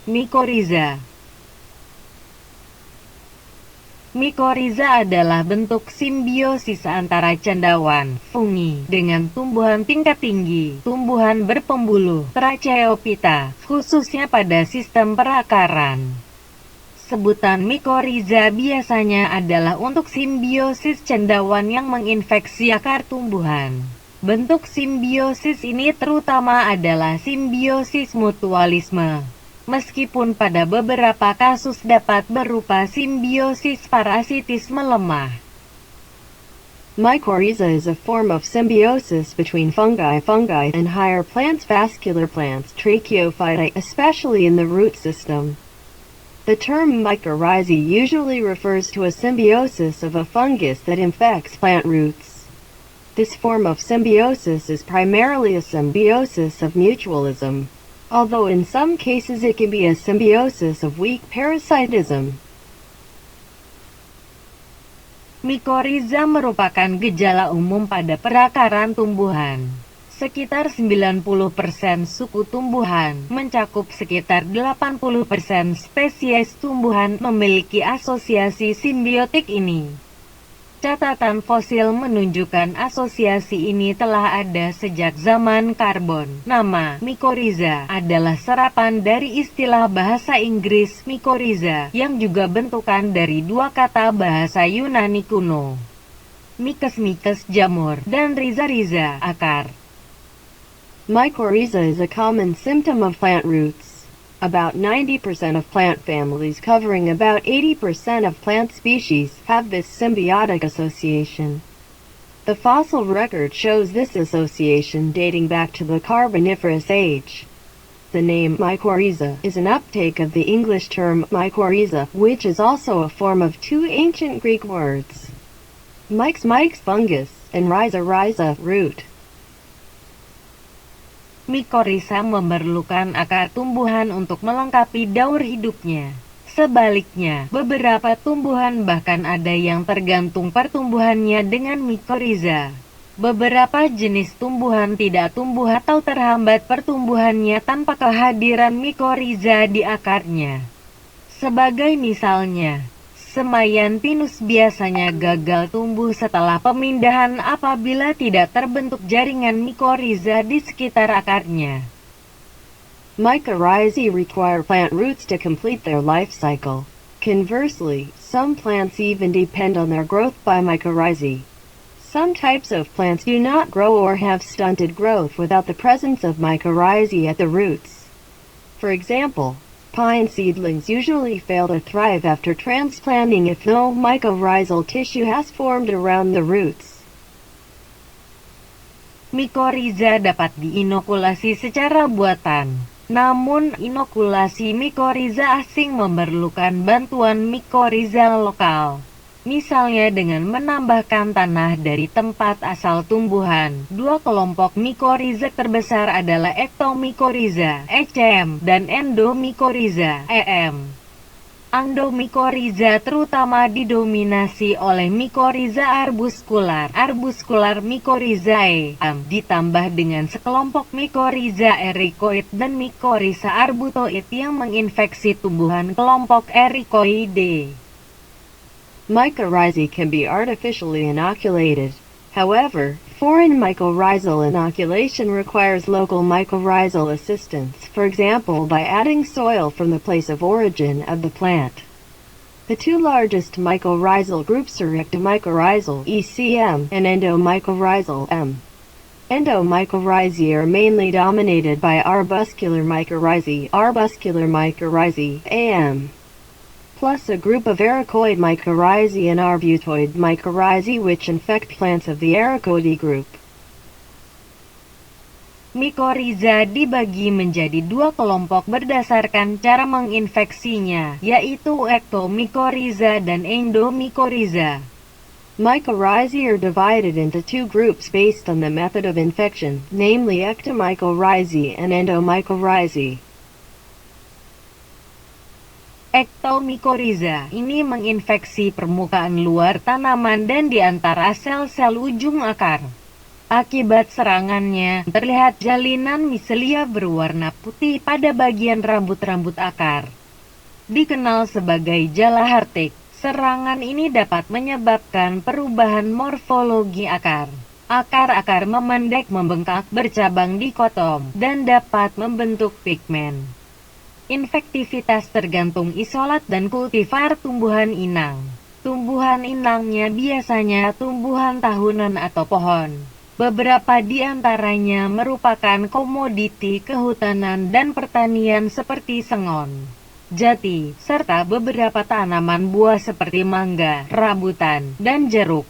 Mycorrhiza. Mycorrhiza adalah bentuk simbiosis antara cendawan, fungi, dengan tumbuhan tingkat tinggi, tumbuhan berpembuluh, Tracheophyta, khususnya pada sistem perakaran. Sebutan mycorrhiza biasanya adalah untuk simbiosis cendawan yang menginfeksi akar tumbuhan. Bentuk simbiosis ini terutama adalah simbiosis mutualisme. Meskipun pada beberapa kasus dapat berupa simbiosis parasitisme lemah. Mycorrhiza is a form of symbiosis between fungi and higher plants, vascular plants, Tracheophyta, especially in the root system. The term mycorrhizae usually refers to a symbiosis of a fungus that infects plant roots. This form of symbiosis is primarily a symbiosis of mutualism, although in some cases it can be a symbiosis of weak parasitism. Mycorrhiza merupakan gejala umum pada perakaran tumbuhan. Sekitar 90% suku tumbuhan, mencakup sekitar 80% spesies tumbuhan, memiliki asosiasi simbiotik ini. Catatan fosil menunjukkan asosiasi ini telah ada sejak zaman karbon. Nama mycorrhiza adalah serapan dari istilah bahasa Inggris mycorrhiza, yang juga bentukan dari dua kata bahasa Yunani kuno. Mycos jamur, dan rhiza akar. Mycorrhiza is a common symptom of plant roots. About 90% of plant families, covering about 80% of plant species, have this symbiotic association. The fossil record shows this association dating back to the Carboniferous age. The name mycorrhiza is an uptake of the English term mycorrhiza, which is also a form of two ancient Greek words, myx fungus, and rhiza root. Mycorrhiza memerlukan akar tumbuhan untuk melengkapi daur hidupnya. Sebaliknya, beberapa tumbuhan bahkan ada yang tergantung pertumbuhannya dengan mycorrhiza. Beberapa jenis tumbuhan tidak tumbuh atau terhambat pertumbuhannya tanpa kehadiran mycorrhiza di akarnya. Sebagai misalnya, Semayan pinus biasanya gagal tumbuh setelah pemindahan apabila tidak terbentuk jaringan mycorrhiza di sekitar akarnya. Mycorrhizae require plant roots to complete their life cycle. Conversely, some plants even depend on their growth by mycorrhizae. Some types of plants do not grow or have stunted growth without the presence of mycorrhizae at the roots. For example, pine seedlings usually fail to thrive after transplanting if no mycorrhizal tissue has formed around the roots. Mycorrhiza dapat diinokulasi secara buatan. Namun, inokulasi mycorrhiza asing memerlukan bantuan mycorrhiza lokal. Misalnya dengan menambahkan tanah dari tempat asal tumbuhan. Dua kelompok mycorrhiza terbesar adalah ectomycorrhiza (ECM) dan endomycorrhiza (EM). Endomycorrhiza terutama didominasi oleh mycorrhiza arbuscular mycorrhizae, ditambah dengan sekelompok mycorrhiza ericoid dan mycorrhiza arbutoid yang menginfeksi tumbuhan kelompok Ericoideae. Mycorrhizae can be artificially inoculated. However, foreign mycorrhizal inoculation requires local mycorrhizal assistance, for example by adding soil from the place of origin of the plant. The two largest mycorrhizal groups are ectomycorrhizal (ECM) and endomycorrhizal (M). Endomycorrhizae are mainly dominated by arbuscular mycorrhizae (AM), plus a group of ericoid mycorrhizae and arbutoid mycorrhizae which infect plants of the Ericoideae group. Mycorrhiza dibagi menjadi dua kelompok berdasarkan cara menginfeksinya, yaitu ectomycorrhiza dan endomycorrhiza. Mycorrhizae are divided into two groups based on the method of infection, namely ectomycorrhizae and endomycorrhizae. Ectomycorrhiza ini menginfeksi permukaan luar tanaman dan di antara sel-sel ujung akar. Akibat serangannya, terlihat jalinan miselia berwarna putih pada bagian rambut-rambut akar. Dikenal sebagai jala Hartig, serangan ini dapat menyebabkan perubahan morfologi akar. Akar-akar memendek, membengkak, bercabang dikotom, dan dapat membentuk pigmen. Infektivitas tergantung isolat dan kultivar tumbuhan inang. Tumbuhan inangnya biasanya tumbuhan tahunan atau pohon. Beberapa di antaranya merupakan komoditi kehutanan dan pertanian seperti sengon, jati, serta beberapa tanaman buah seperti mangga, rambutan, dan jeruk.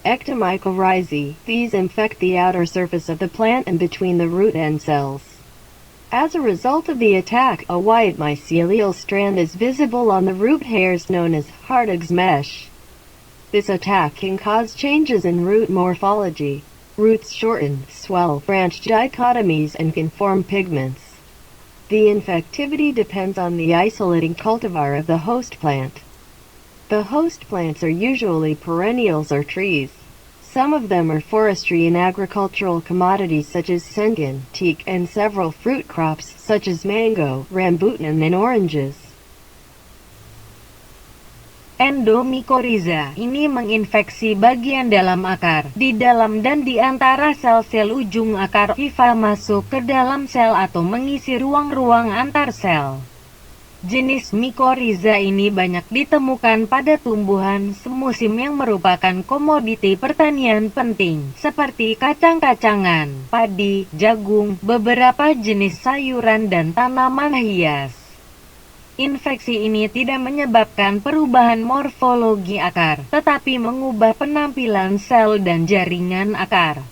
Ectomycorrhizae. These infect the outer surface of the plant and between the root end cells. As a result of the attack, a white mycelial strand is visible on the root hairs known as Hartig's mesh. This attack can cause changes in root morphology. Roots shorten, swell, branch dichotomies, and can form pigments. The infectivity depends on the isolating cultivar of the host plant. The host plants are usually perennials or trees. Some of them are forestry and agricultural commodities such as sengan, teak, and several fruit crops such as mango, rambutan, and oranges. Endomycorrhiza ini menginfeksi bagian dalam akar, di dalam dan di antara sel-sel ujung akar. Hifa masuk ke dalam sel atau mengisi ruang-ruang antar sel. Jenis mycorrhiza ini banyak ditemukan pada tumbuhan semusim yang merupakan komoditi pertanian penting, seperti kacang-kacangan, padi, jagung, beberapa jenis sayuran dan tanaman hias. Infeksi ini tidak menyebabkan perubahan morfologi akar, tetapi mengubah penampilan sel dan jaringan akar.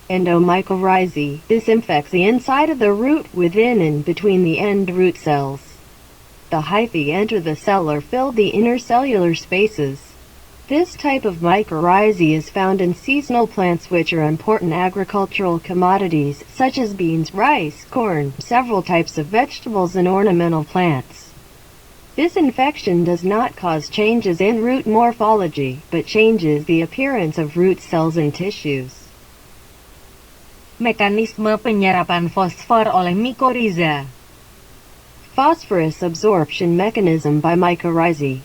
Endomycorrhizae. This infects the inside of the root, within and between the end root cells. The hyphae enter the cell or fill the intercellular spaces. This type of mycorrhizae is found in seasonal plants which are important agricultural commodities, such as beans, rice, corn, several types of vegetables, and ornamental plants. This infection does not cause changes in root morphology, but changes the appearance of root cells and tissues. Mekanisme penyerapan fosfor oleh mycorrhiza. Phosphorus absorption mechanism by mycorrhizae.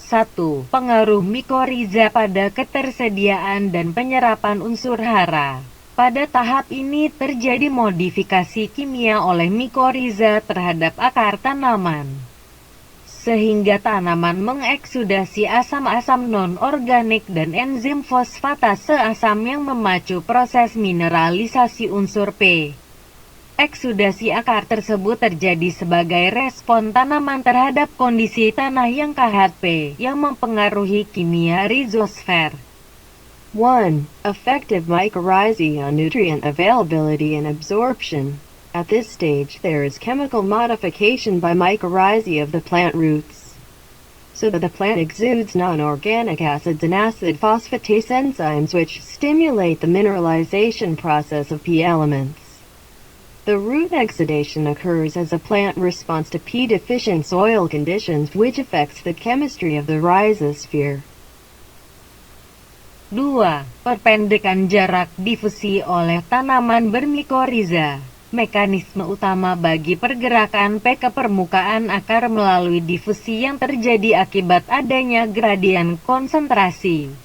1. Pengaruh mycorrhiza pada ketersediaan dan penyerapan unsur hara. Pada tahap ini terjadi modifikasi kimia oleh mycorrhiza terhadap akar tanaman, sehingga tanaman mengeksudasi asam-asam non-organik dan enzim fosfatase asam yang memacu proses mineralisasi unsur P. Eksudasi akar tersebut terjadi sebagai respon tanaman terhadap kondisi tanah yang kahat P, yang mempengaruhi kimia rhizosfer. 1. Effective mycorrhizae on nutrient availability and absorption. At this stage, there is chemical modification by mycorrhizae of the plant roots, so that the plant exudes non-organic acids and acid phosphatase enzymes which stimulate the mineralization process of P elements. The root exudation occurs as a plant response to P-deficient soil conditions, which affects the chemistry of the rhizosphere. 2. Perpendekan jarak difusi oleh tanaman bermycorrhiza. Mekanisme utama bagi pergerakan P ke permukaan akar melalui difusi yang terjadi akibat adanya gradien konsentrasi,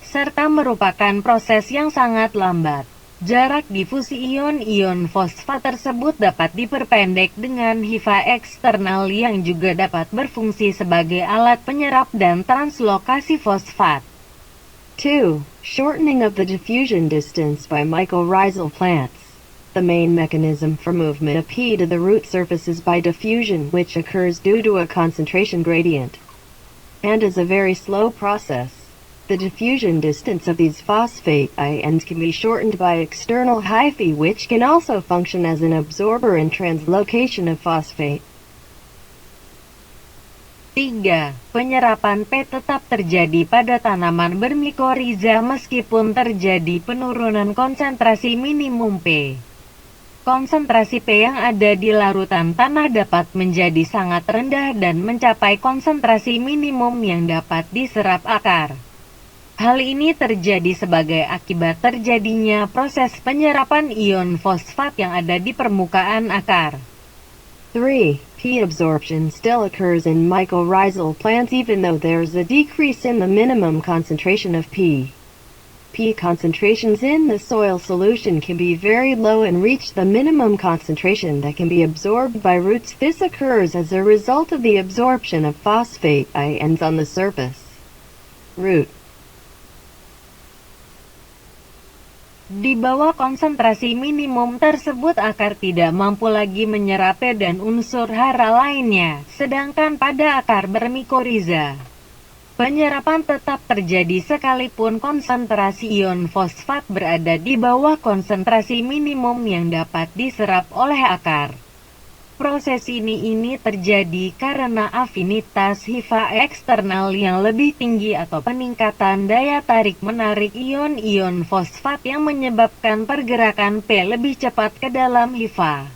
serta merupakan proses yang sangat lambat. Jarak difusi ion-ion fosfat tersebut dapat diperpendek dengan hifa eksternal yang juga dapat berfungsi sebagai alat penyerap dan translokasi fosfat. 2. Shortening of the diffusion distance by mycorrhizal plants. The main mechanism for movement of P to the root surface is by diffusion, which occurs due to a concentration gradient, and is a very slow process. The diffusion distance of these phosphate ions can be shortened by external hyphae, which can also function as an absorber in translocation of phosphate. 3. Penyerapan P tetap terjadi pada tanaman bermycorrhiza meskipun terjadi penurunan konsentrasi minimum P. Konsentrasi P yang ada di larutan tanah dapat menjadi sangat rendah dan mencapai konsentrasi minimum yang dapat diserap akar. Hal ini terjadi sebagai akibat terjadinya proses penyerapan ion fosfat yang ada di permukaan akar. 3. P absorption still occurs in mycorrhizal plants even though there's a decrease in the minimum concentration of P. P concentrations in the soil solution can be very low and reach the minimum concentration that can be absorbed by roots. This occurs as a result of the absorption of phosphate ions on the surface. Root. Di bawah konsentrasi minimum tersebut akar tidak mampu lagi menyerap P dan unsur hara lainnya, sedangkan pada akar bermikoriza, penyerapan tetap terjadi sekalipun konsentrasi ion fosfat berada di bawah konsentrasi minimum yang dapat diserap oleh akar. Proses ini terjadi karena afinitas hifa eksternal yang lebih tinggi atau peningkatan daya tarik-menarik ion-ion fosfat yang menyebabkan pergerakan P lebih cepat ke dalam hifa.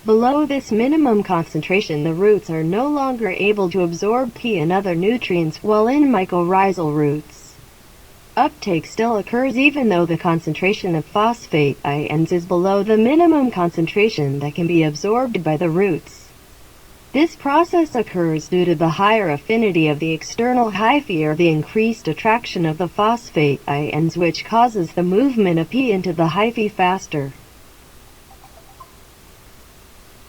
Below this minimum concentration, the roots are no longer able to absorb P and other nutrients while in mycorrhizal roots. Uptake still occurs even though the concentration of phosphate ions is below the minimum concentration that can be absorbed by the roots. This process occurs due to the higher affinity of the external hyphae or the increased attraction of the phosphate ions, which causes the movement of P into the hyphae faster.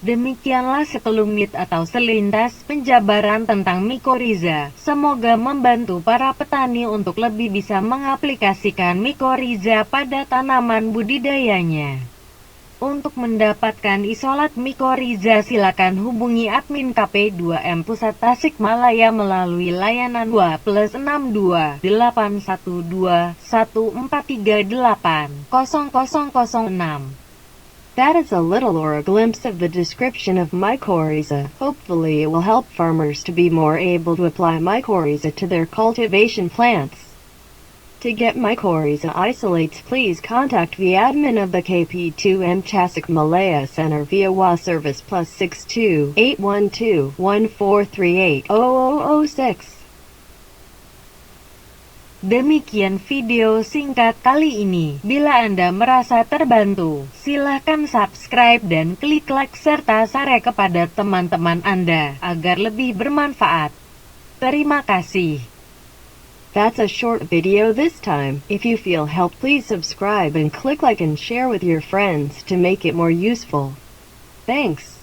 Demikianlah sekelumit atau selintas penjabaran tentang mikoriza. Semoga membantu para petani untuk lebih bisa mengaplikasikan mikoriza pada tanaman budidayanya. Untuk mendapatkan isolat mikoriza silakan hubungi admin KP2M Pusat Tasikmalaya melalui layanan 2+62 812 1438 0006. That is a little or a glimpse of the description of mycorrhiza. Hopefully it will help farmers to be more able to apply mycorrhiza to their cultivation plants. To get mycorrhiza isolates, please contact the admin of the KP2M Tasikmalaya Center via WA service +62 812 1438 0006. Demikian video singkat kali ini. Bila Anda merasa terbantu, silahkan subscribe dan klik like serta share kepada teman-teman Anda agar lebih bermanfaat. Terima kasih. That's a short video this time. If you feel helped, please subscribe and click like and share with your friends to make it more useful. Thanks.